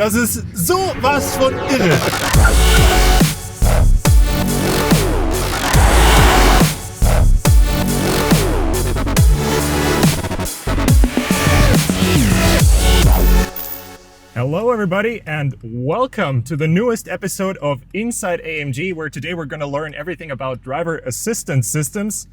Das ist sowas von irre. Hello everybody and welcome to the newest episode of Inside AMG, where today we're going to learn everything about driver assistance systems.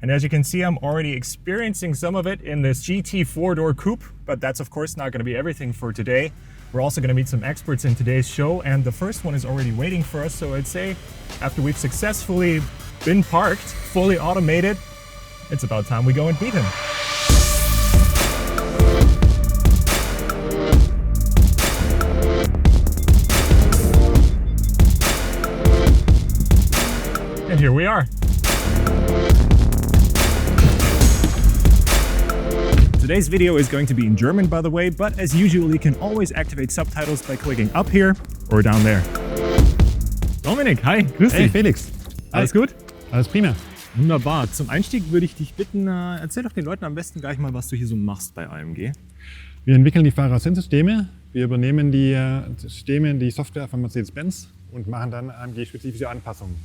And as you can see, I'm already experiencing some of it in this GT 4-door coupe, but that's of course not going to be everything for today. We're also going to meet some experts in today's show, and the first one is already waiting for us. So I'd say after we've successfully been parked, fully automated, it's about time we go and meet him. And here we are. Today's video is going to be in German, by the way, but as usual, you can always activate subtitles by clicking up here or down there. Dominik, hi, grüß dich. Hey Felix. Alles gut? Alles prima. Wunderbar. Zum Einstieg würde ich dich bitten, erzähl doch den Leuten am besten gleich mal, was du hier so machst bei AMG. Wir entwickeln die Fahrerassistenzsysteme. Wir übernehmen die Systeme, die Software von Mercedes-Benz und machen dann AMG-spezifische Anpassungen.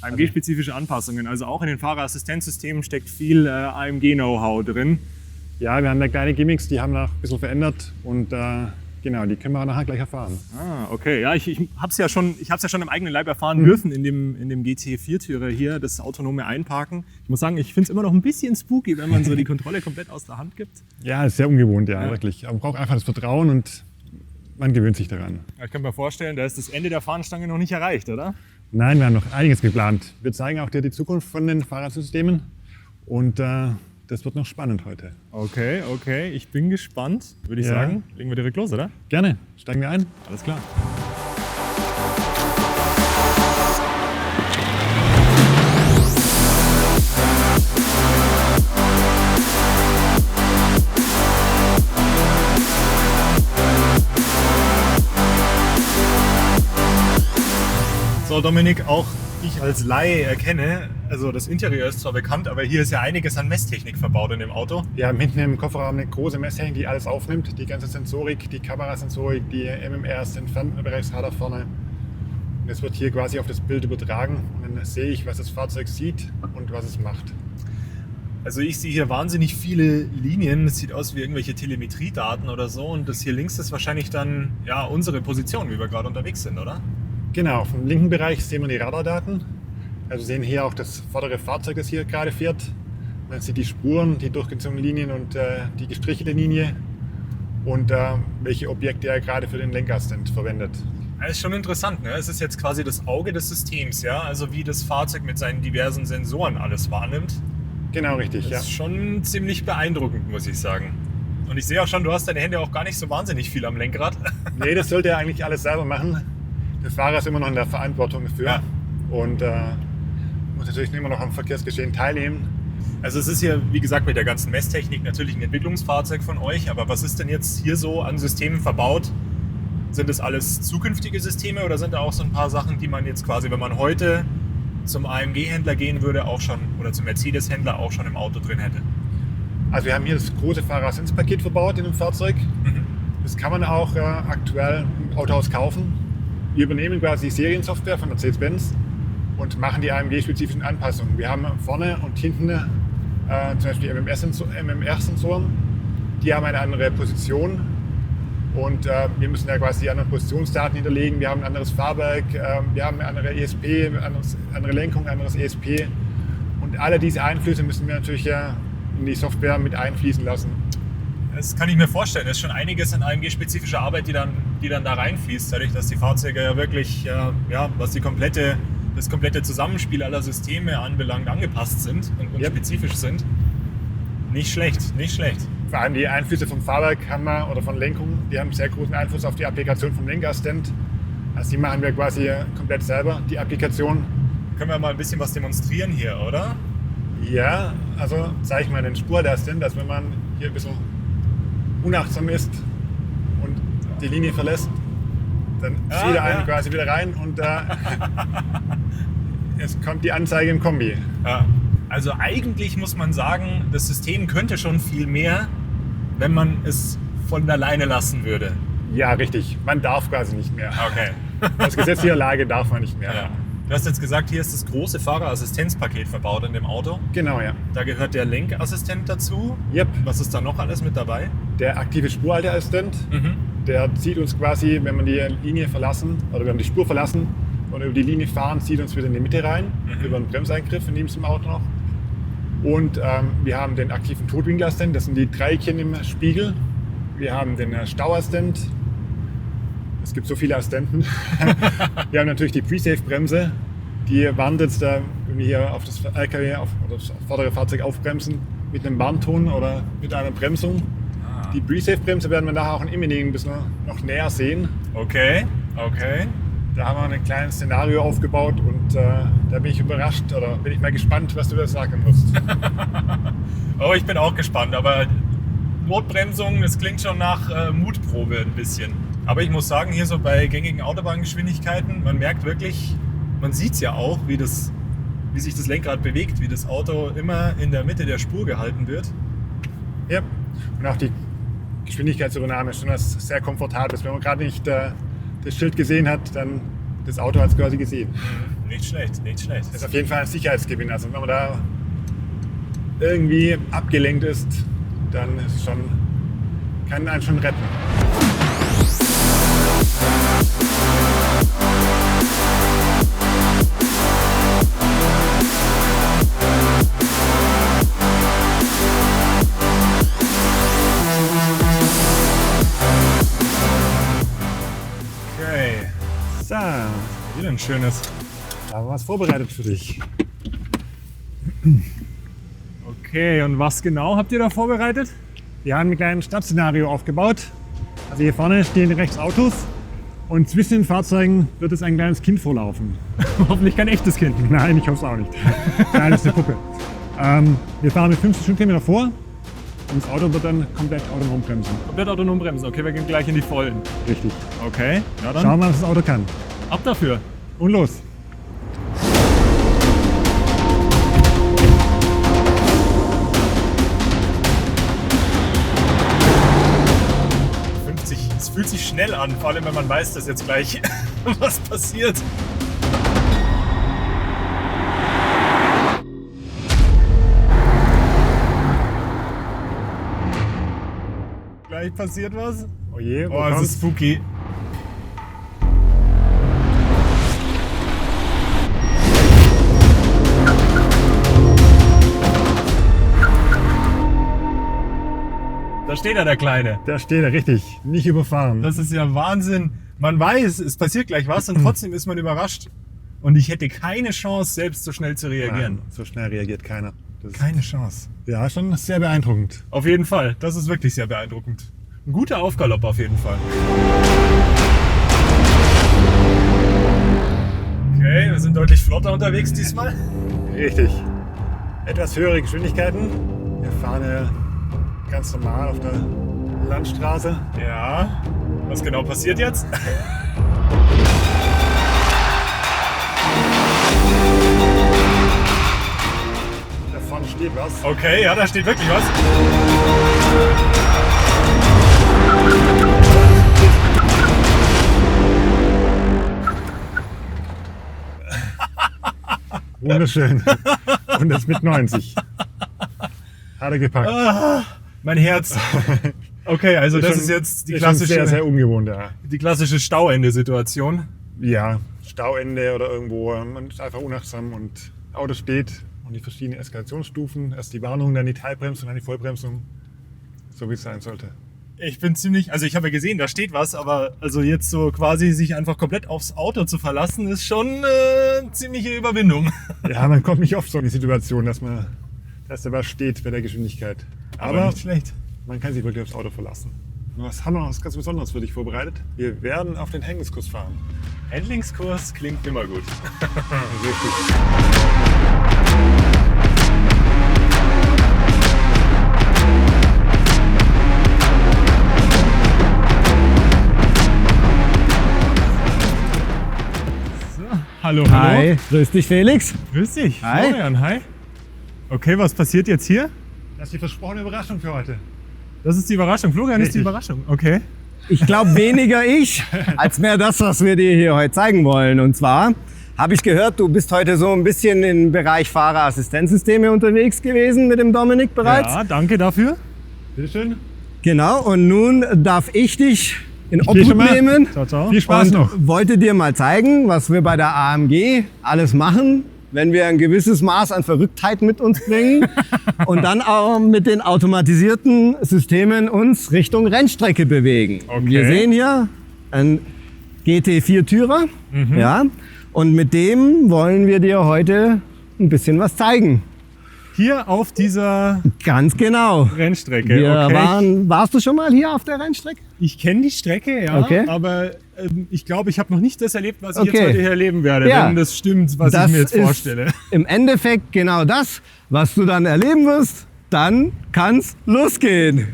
AMG-spezifische Anpassungen, also auch in den Fahrerassistenzsystemen steckt viel AMG-Know-how drin. Ja, wir haben da kleine Gimmicks, die haben wir noch ein bisschen verändert und genau, die können wir nachher gleich erfahren. Ah, okay. Ja, ich habe es ja schon im eigenen Leib erfahren dürfen in dem GT4-Türer hier, das autonome Einparken. Ich muss sagen, ich finde es immer noch ein bisschen spooky, wenn man so die Kontrolle komplett aus der Hand gibt. Ja, ist sehr ungewohnt, ja, wirklich. Aber man braucht einfach das Vertrauen und man gewöhnt sich daran. Ja, ich kann mir vorstellen, da ist das Ende der Fahnenstange noch nicht erreicht, oder? Nein, wir haben noch einiges geplant. Wir zeigen auch dir die Zukunft von den Fahrradsystemen und das wird noch spannend heute. Okay, ich bin gespannt. Würde ich sagen, legen wir direkt los, oder? Gerne, steigen wir ein. Alles klar. So Dominik, auch ich als Laie erkenne, also das Interieur ist zwar bekannt, aber hier ist ja einiges an Messtechnik verbaut in dem Auto. Wir haben hinten im Kofferraum eine große Messtechnik, die alles aufnimmt. Die ganze Sensorik, die Kamerasensorik, die MMRs, den Fernbereichsradar vorne. Und es wird hier quasi auf das Bild übertragen. Und dann sehe ich, was das Fahrzeug sieht und was es macht. Also ich sehe hier wahnsinnig viele Linien. Es sieht aus wie irgendwelche Telemetriedaten oder so. Und das hier links ist wahrscheinlich dann ja unsere Position, wie wir gerade unterwegs sind, oder? Genau, vom linken Bereich sehen wir die Radardaten. Also sehen hier auch das vordere Fahrzeug, das hier gerade fährt. Man sieht die Spuren, die durchgezogenen Linien und die gestrichelte Linie und welche Objekte er gerade für den Lenkassistent verwendet. Das ist schon interessant, ne? Es ist jetzt quasi das Auge des Systems, ja? Also wie das Fahrzeug mit seinen diversen Sensoren alles wahrnimmt. Genau, richtig, Das ist schon ziemlich beeindruckend, muss ich sagen. Und ich sehe auch schon, du hast deine Hände auch gar nicht so wahnsinnig viel am Lenkrad. Nee, das sollte er eigentlich alles selber machen. Der Fahrer ist immer noch in der Verantwortung dafür und muss natürlich immer noch am Verkehrsgeschehen teilnehmen. Also es ist hier, wie gesagt, mit der ganzen Messtechnik natürlich ein Entwicklungsfahrzeug von euch, aber was ist denn jetzt hier so an Systemen verbaut? Sind das alles zukünftige Systeme oder sind da auch so ein paar Sachen, die man jetzt quasi, wenn man heute zum AMG-Händler gehen würde, auch schon oder zum Mercedes-Händler auch schon im Auto drin hätte? Also wir haben hier das große Fahrerassistenzpaket verbaut in dem Fahrzeug. Das kann man auch aktuell im Autohaus kaufen. Wir übernehmen quasi die Seriensoftware von Mercedes-Benz und machen die AMG-spezifischen Anpassungen. Wir haben vorne und hinten zum Beispiel MMR-Sensoren, die haben eine andere Position und wir müssen ja quasi die anderen Positionsdaten hinterlegen. Wir haben ein anderes Fahrwerk, wir haben eine andere ESP, andere Lenkung, ein anderes ESP und alle diese Einflüsse müssen wir natürlich in die Software mit einfließen lassen. Das kann ich mir vorstellen. Das ist schon einiges an AMG-spezifischer Arbeit, die dann da reinfließt, dadurch, dass die Fahrzeuge ja wirklich, was das komplette Zusammenspiel aller Systeme anbelangt, angepasst sind und spezifisch sind. Nicht schlecht. Vor allem die Einflüsse vom Fahrwerk oder von Lenkung, die haben sehr großen Einfluss auf die Applikation vom Lenkassistent. Also die machen wir quasi komplett selber, die Applikation. Können wir mal ein bisschen was demonstrieren hier, oder? Ja, also zeige ich mal den Spurassistent, dass wenn man hier ein bisschen unachtsam ist und die Linie verlässt, dann zieht er einen quasi wieder rein und es kommt die Anzeige im Kombi. Ja. Also eigentlich muss man sagen, das System könnte schon viel mehr, wenn man es von alleine lassen würde. Ja, richtig. Man darf quasi nicht mehr. Okay. Aus gesetzlicher Lage darf man nicht mehr. Ja. Du hast jetzt gesagt, hier ist das große Fahrerassistenzpaket verbaut in dem Auto. Genau, ja. Da gehört der Lenkassistent dazu. Yep. Was ist da noch alles mit dabei? Der aktive Spurhalteassistent, der zieht uns quasi, wenn wir die Linie verlassen oder wenn wir die Spur verlassen und über die Linie fahren, zieht uns wieder in die Mitte rein, über einen Bremseingriff in diesem Auto noch. Und wir haben den aktiven Totwinkelassistent, das sind die Dreieckchen im Spiegel. Wir haben den Stauassistent. Es gibt so viele Assistenten. Wir haben natürlich die Pre-Safe-Bremse. Die wandelt da, wenn wir hier auf das LKW oder das vordere Fahrzeug aufbremsen, mit einem Warnton oder mit einer Bremsung. Die Pre-Safe-Bremse werden wir nachher auch in Immendingen ein bisschen noch näher sehen. Okay. Da haben wir ein kleines Szenario aufgebaut und da bin ich überrascht oder bin ich mal gespannt, was du da sagen musst. Oh, ich bin auch gespannt, aber Notbremsung, das klingt schon nach Mutprobe ein bisschen. Aber ich muss sagen, hier so bei gängigen Autobahngeschwindigkeiten, man merkt wirklich, man sieht es ja auch, wie sich das Lenkrad bewegt, wie das Auto immer in der Mitte der Spur gehalten wird. Ja, und auch die Geschwindigkeitsübernahme ist schon was sehr Komfortables. Wenn man gerade nicht das Schild gesehen hat, dann das Auto hat es quasi gesehen. Nicht schlecht. Das ist auf jeden Fall ein Sicherheitsgewinn. Also wenn man da irgendwie abgelenkt ist, dann kann einen schon retten. Okay, So, wieder ein schönes. da haben wir was vorbereitet für dich. Okay, und was genau habt ihr da vorbereitet? Wir haben ein kleines Stadtszenario aufgebaut. Also hier vorne stehen rechts Autos und zwischen den Fahrzeugen wird es ein kleines Kind vorlaufen. Hoffentlich kein echtes Kind. Nein, ich hoffe es auch nicht. Nein, das ist eine Puppe. Wir fahren mit 50 Stundenkilometer vor und das Auto wird dann komplett autonom bremsen. Komplett autonom bremsen. Okay, wir gehen gleich in die Vollen. Richtig. Okay, ja dann Schauen wir mal, was das Auto kann. ab dafür. Und los. Es fühlt sich schnell an, vor allem wenn man weiß, dass jetzt gleich was passiert. Gleich passiert was. Oh je, wo Oh, es kommt's? ist spooky. Da steht er, der Kleine. Da steht er, richtig. Nicht überfahren. Das ist ja Wahnsinn. Man weiß, es passiert gleich was und trotzdem ist man überrascht. Und ich hätte keine Chance, selbst so schnell zu reagieren. Nein, so schnell reagiert keiner. Das ist, Keine Chance. ja, schon sehr beeindruckend. Auf jeden Fall. Das ist wirklich sehr beeindruckend. Ein guter Aufgalopp auf jeden Fall. Okay, wir sind deutlich flotter unterwegs diesmal. Richtig. Etwas höhere Geschwindigkeiten. Wir fahren ganz normal auf der Landstraße. Ja. Was genau passiert jetzt? Da vorne steht was. Okay, ja, da steht wirklich was. Wunderschön. Und das mit 90. Hat er gepackt. Mein Herz. Okay, also das schon- ist jetzt die ist schon sehr, sehr klassische, ungewohnt, ja. die klassische Stauende-Situation. Ja, Stauende oder irgendwo. Man ist einfach unachtsam und Auto steht und die verschiedenen Eskalationsstufen. Erst die Warnung, dann die Teilbremsung, dann die Vollbremsung. So wie es sein sollte. Ich bin ziemlich, also ich habe ja gesehen, da steht was, aber also jetzt so quasi sich einfach komplett aufs Auto zu verlassen, ist schon eine ziemliche Überwindung. Ja, man kommt nicht oft so in die Situation, dass da was steht bei der Geschwindigkeit. Aber nicht schlecht. man kann sich wirklich aufs Auto verlassen. Und was haben wir noch was ganz Besonderes für dich vorbereitet? Wir werden auf den Handlingskurs fahren. Handlingskurs klingt immer gut. Richtig. Hallo, Hi, grüß dich Felix. Grüß dich, Hi. Florian, hi. Okay, was passiert jetzt hier? Das ist die versprochene Überraschung für heute. Das ist die Überraschung. Florian ist die Richtig. Überraschung. Okay. Ich glaube weniger ich, als mehr das, was wir dir hier heute zeigen wollen. Und zwar habe ich gehört, du bist heute so ein bisschen im Bereich Fahrerassistenzsysteme unterwegs gewesen mit dem Dominik bereits. Ja, danke dafür. Bitteschön. Genau, und nun darf ich dich in gehe Obhut schon mal. nehmen. Ciao, ciao. Viel Spaß und noch. wollte dir mal zeigen, was wir bei der AMG alles machen, wenn wir ein gewisses Maß an Verrücktheit mit uns bringen und dann auch mit den automatisierten Systemen uns Richtung Rennstrecke bewegen. Okay. Wir sehen hier einen GT4-Türer, ja, und mit dem wollen wir dir heute ein bisschen was zeigen. Hier auf dieser Ganz genau. Rennstrecke. Wir Okay. warst du schon mal hier auf der Rennstrecke? Ich kenne die Strecke, ja, Okay. aber ich glaube, ich habe noch nicht das erlebt, was ich Okay. jetzt heute hier erleben werde, Ja. wenn das stimmt, was ich mir jetzt vorstelle. Ist im Endeffekt genau das, was du dann erleben wirst. Dann kann's losgehen.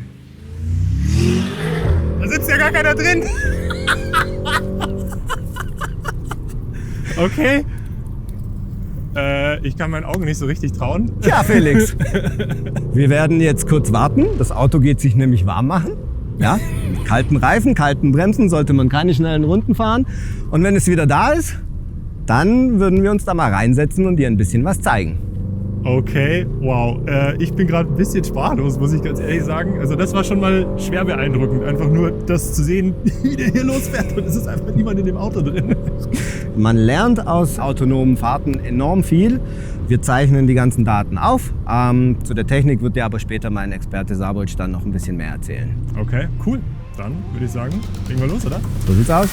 Da sitzt ja gar keiner drin. Okay. Ich kann meinen Augen nicht so richtig trauen. Tja, Felix. Wir werden jetzt kurz warten. Das Auto geht sich nämlich warm machen. Ja, mit kalten Reifen, kalten Bremsen sollte man keine schnellen Runden fahren. Und wenn es wieder da ist, dann würden wir uns da mal reinsetzen und dir ein bisschen was zeigen. Okay, wow. Ich bin gerade ein bisschen sprachlos, muss ich ganz ehrlich sagen. Also das war schon mal schwer beeindruckend, einfach nur das zu sehen, wie der hier losfährt und es ist einfach niemand in dem Auto drin. Man lernt aus autonomen Fahrten enorm viel. Wir zeichnen die ganzen Daten auf. Zu der Technik wird dir aber später mein Experte Sabolc dann noch ein bisschen mehr erzählen. Okay, cool. Dann würde ich sagen, legen wir los, oder? So sieht's aus.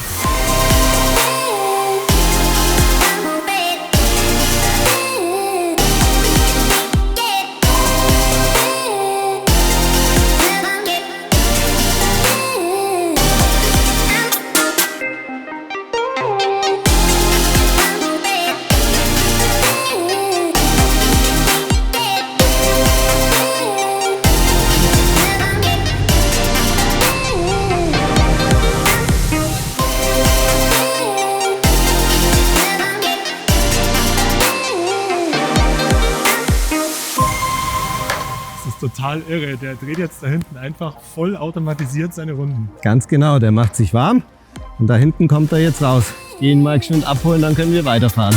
Das ist total irre. Der dreht jetzt da hinten einfach voll automatisiert seine Runden. Ganz genau, der macht sich warm und da hinten kommt er jetzt raus. Ich gehe ihn mal geschwind abholen, dann können wir weiterfahren.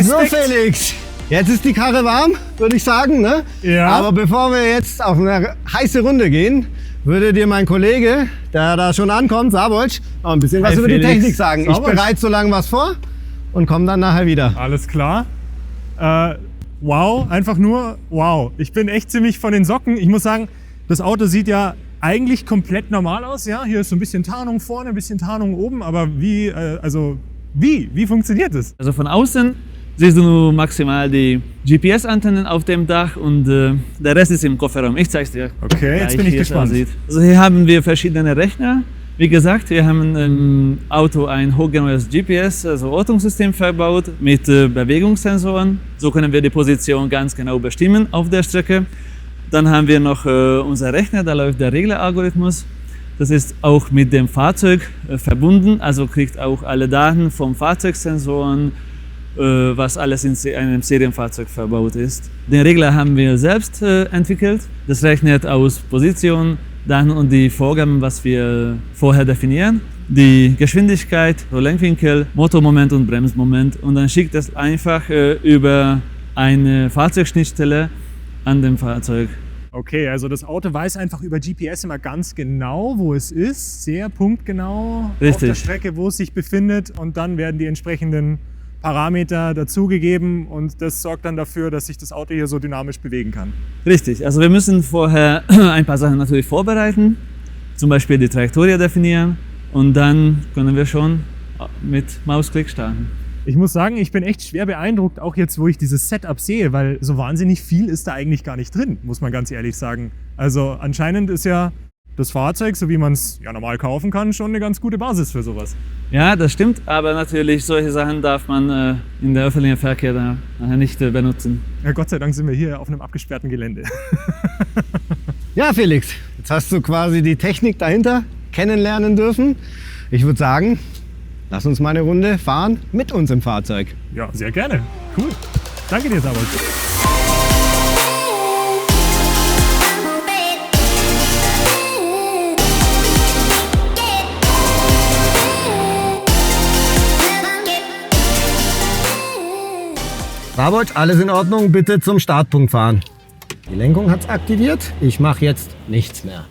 So Felix, jetzt ist die Karre warm, würde ich sagen, ne? Ja. Aber bevor wir jetzt auf eine heiße Runde gehen, würde dir mein Kollege, der da schon ankommt, Sabolc, noch ein bisschen was Hi, über die Felix. Technik sagen. Ich Sabolc. bereite so lange was vor und komme dann nachher wieder. Alles klar. Wow, einfach nur wow. Ich bin echt ziemlich von den Socken. Ich muss sagen, das Auto sieht ja eigentlich komplett normal aus. Ja, hier ist so ein bisschen Tarnung vorne, ein bisschen Tarnung oben. Aber wie funktioniert das? Also von außen siehst du nur maximal die GPS-Antennen auf dem Dach und der Rest ist im Kofferraum. Ich zeig's dir. Okay, jetzt gleich, bin ich wie es gespannt. aussieht. Also hier haben wir verschiedene Rechner. Wie gesagt, wir haben im Auto ein hochgenaues GPS, also Ortungssystem verbaut mit Bewegungssensoren. So können wir die Position ganz genau bestimmen auf der Strecke. Dann haben wir noch unser Rechner, da läuft der Regleralgorithmus. Das ist auch mit dem Fahrzeug verbunden, also kriegt auch alle Daten vom Fahrzeugsensoren, was alles in einem Serienfahrzeug verbaut ist. Den Regler haben wir selbst entwickelt. Das rechnet aus Position, Daten und die Vorgaben, was wir vorher definieren. Die Geschwindigkeit, Lenkwinkel, Motormoment und Bremsmoment. Und dann schickt es einfach über eine Fahrzeugschnittstelle an dem Fahrzeug. Okay, also das Auto weiß einfach über GPS immer ganz genau, wo es ist, sehr punktgenau auf Richtig. der Strecke, wo es sich befindet und dann werden die entsprechenden Parameter dazugegeben und das sorgt dann dafür, dass sich das Auto hier so dynamisch bewegen kann. Richtig, also wir müssen vorher ein paar Sachen natürlich vorbereiten, zum Beispiel die Trajektorie definieren und dann können wir schon mit Mausklick starten. Ich muss sagen, ich bin echt schwer beeindruckt, auch jetzt, wo ich dieses Setup sehe, weil so wahnsinnig viel ist da eigentlich gar nicht drin, muss man ganz ehrlich sagen. Also anscheinend ist ja das Fahrzeug, so wie man es ja normal kaufen kann, schon eine ganz gute Basis für sowas. Ja, das stimmt, aber natürlich solche Sachen darf man in der öffentlichen Verkehr da nicht benutzen. Ja, Gott sei Dank sind wir hier auf einem abgesperrten Gelände. Ja, Felix, jetzt hast du quasi die Technik dahinter kennenlernen dürfen. Ich würde sagen, lass uns mal eine Runde fahren mit uns im Fahrzeug. Ja, sehr gerne. Cool. Danke dir, Sabold. Rabold, alles in Ordnung, bitte zum Startpunkt fahren. Die Lenkung hat's aktiviert, ich mache jetzt nichts mehr.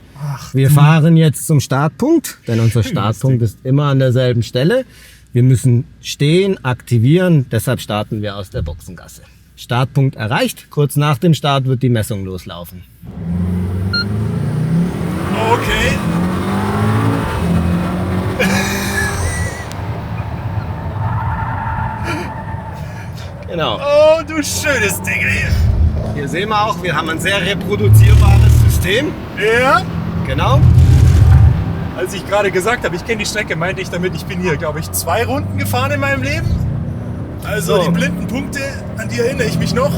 Wir fahren jetzt zum Startpunkt, denn unser Startpunkt ist immer an derselben Stelle. Wir müssen stehen, aktivieren, deshalb starten wir aus der Boxengasse. Startpunkt erreicht, kurz nach dem Start wird die Messung loslaufen. Okay. Genau. Oh, du schönes Ding hier. Hier sehen wir auch, wir haben ein sehr reproduzierbares System. Ja. Genau. Als ich gerade gesagt habe, ich kenne die Strecke, meinte ich damit, ich bin hier, glaube ich, 2 Runden gefahren in meinem Leben. Also So. die blinden Punkte, an die erinnere ich mich noch.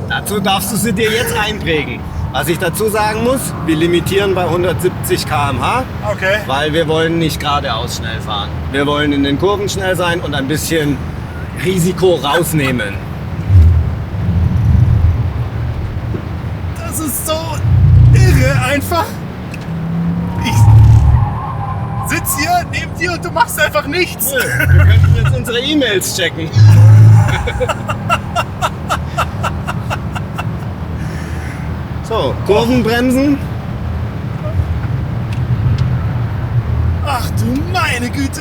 Dazu darfst du sie dir jetzt einprägen. Was ich dazu sagen muss, wir limitieren bei 170 km/h, Okay. weil wir wollen nicht geradeaus schnell fahren. Wir wollen in den Kurven schnell sein und ein bisschen Risiko rausnehmen. Das ist so irre einfach. Ich sitze hier neben dir und du machst einfach nichts. Wir könnten jetzt unsere E-Mails checken. So, Kurvenbremsen. Ach du meine Güte.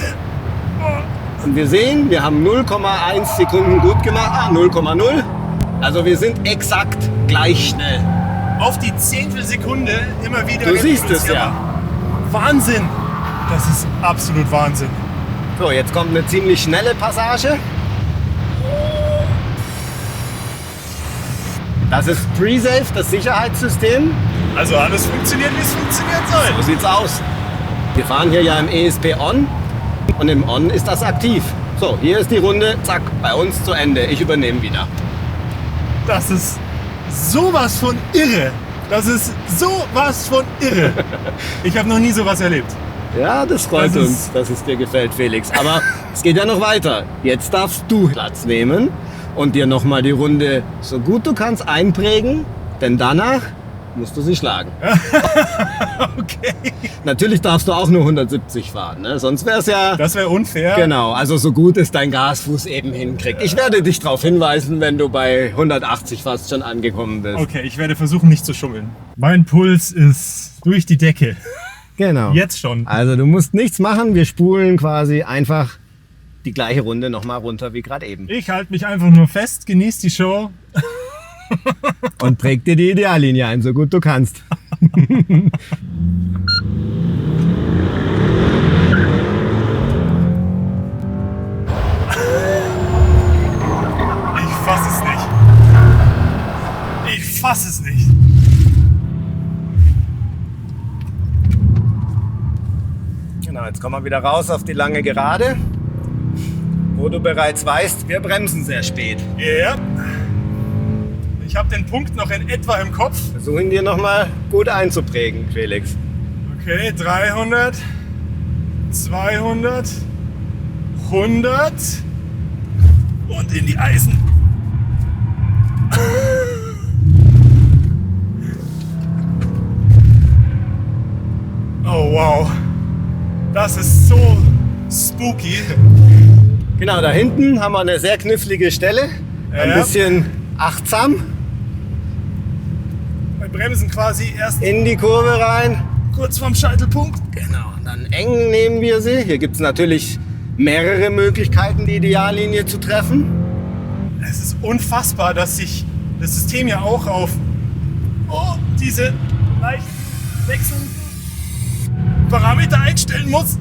Und wir sehen, wir haben 0,1 Sekunden gut gemacht. 0,0. Also wir sind exakt gleich schnell. Auf die Zehntelsekunde immer wieder. Du siehst es ja. Wahnsinn. Das ist absolut Wahnsinn. So, jetzt kommt eine ziemlich schnelle Passage. Das ist Pre-Safe, das Sicherheitssystem. Also alles funktioniert, wie es funktioniert soll. So sieht's aus. Wir fahren hier ja im ESP On und im On ist das aktiv. So, hier ist die Runde, zack, bei uns zu Ende. Ich übernehme wieder. Das ist sowas von irre. Das ist sowas von irre. Ich habe noch nie sowas erlebt. Ja, das freut Das ist- uns, dass es dir gefällt, Felix. Aber es geht ja noch weiter. Jetzt darfst du Platz nehmen und dir nochmal die Runde so gut du kannst einprägen, denn danach musst du sie schlagen. Okay. Natürlich darfst du auch nur 170 fahren, ne? Sonst wäre es ja... Das wäre unfair. Genau, also so gut es dein Gasfuß eben hinkriegt. Ich werde dich darauf hinweisen, wenn du bei 180 fast schon angekommen bist. Okay, ich werde versuchen, nicht zu schummeln. Mein Puls ist durch die Decke. Genau. Jetzt schon. Also du musst nichts machen, wir spulen quasi einfach die gleiche Runde nochmal runter wie gerade eben. Ich halte mich einfach nur fest, genieße die Show. Und präg dir die Ideallinie ein, so gut du kannst. Ich fass es nicht. Ich fass es nicht. Genau, jetzt kommen wir wieder raus auf die lange Gerade, wo du bereits weißt, wir bremsen sehr spät. Ja. Ich habe den Punkt noch in etwa im Kopf. Versuch ihn dir nochmal gut einzuprägen, Felix. Okay, 300, 200, 100 und in die Eisen. Oh wow, das ist so spooky. Genau, da hinten haben wir eine sehr knifflige Stelle. Ein Ja. bisschen achtsam Wir bremsen quasi erst in die Kurve rein. kurz vorm Scheitelpunkt. Genau, dann eng nehmen wir sie. Hier gibt es natürlich mehrere Möglichkeiten, die Ideallinie zu treffen. Es ist unfassbar, dass sich das System ja auch auf diese leicht wechselnden Parameter einstellen muss.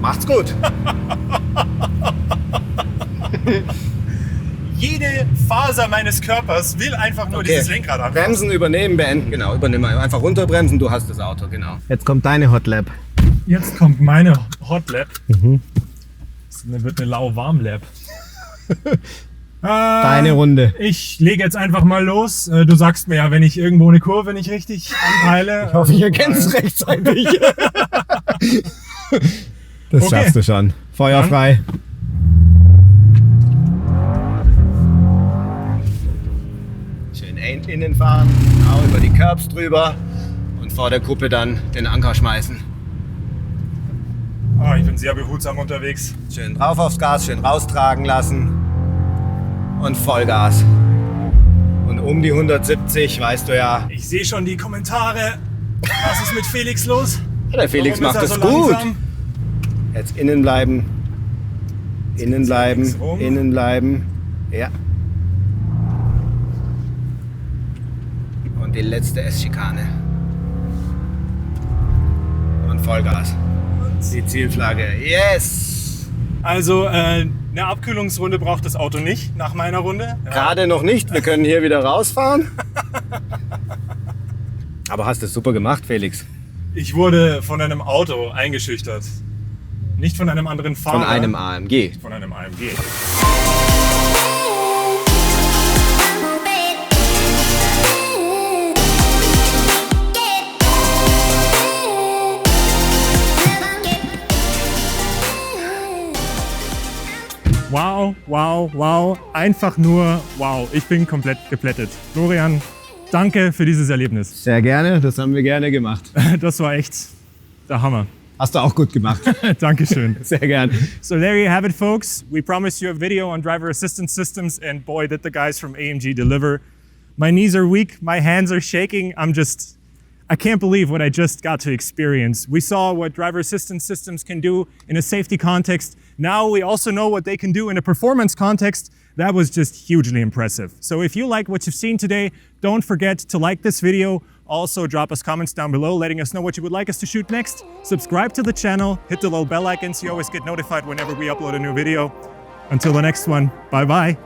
Macht's gut. Jede Faser meines Körpers will einfach nur dieses Lenkrad haben. Bremsen übernehmen, beenden. Genau, übernimm einfach runterbremsen, du hast das Auto, genau. Jetzt kommt deine Hotlap. Jetzt kommt meine Hot Lap. Das wird eine lauwarm Lap. Deine Runde. Ich lege jetzt einfach mal los. Du sagst mir ja, wenn ich irgendwo eine Kurve nicht richtig anpeile. Ich hoffe, ich erkenne es rechtzeitig. Das Okay. schaffst du schon. Feuer Dann. frei. Schön innen fahren, auch über die Curbs drüber und vor der Kuppe dann den Anker schmeißen. Oh, ich bin sehr behutsam unterwegs. Schön drauf aufs Gas, schön raustragen lassen und Vollgas. Und um die 170, weißt du ja, Ich sehe schon die Kommentare. Was ist mit Felix los? der Felix Warum ist macht er es so gut. langsam? Jetzt innen bleiben, innen bleiben, links rum. innen bleiben. Ja. Und die letzte S-Schikane. Und Vollgas. Die Zielflagge. Yes! Also eine Abkühlungsrunde braucht das Auto nicht nach meiner Runde. Gerade noch nicht. Wir können hier wieder rausfahren. Aber hast es super gemacht, Felix. Ich wurde von einem Auto eingeschüchtert. Nicht von einem anderen Fahrer. Von einem AMG. Von einem AMG. Wow, wow, wow. Einfach nur wow. Ich bin komplett geplättet. Florian, danke für dieses Erlebnis. Sehr gerne. Das haben wir gerne gemacht. Das war echt der Hammer. Hast du auch gut gemacht. Dankeschön. Sehr gern. So there you have it, folks. We promised you a video on driver assistance systems, and boy, did the guys from AMG deliver. My knees are weak, my hands are shaking. I can't believe what I just got to experience. We saw what driver assistance systems can do in a safety context. Now we also know what they can do in a performance context. That was just hugely impressive. So if you like what you've seen today, don't forget to like this video. Also drop us comments down below letting us know what you would like us to shoot next. Subscribe to the channel, hit the little bell icon so you always get notified whenever we upload a new video. Until the next one, bye bye.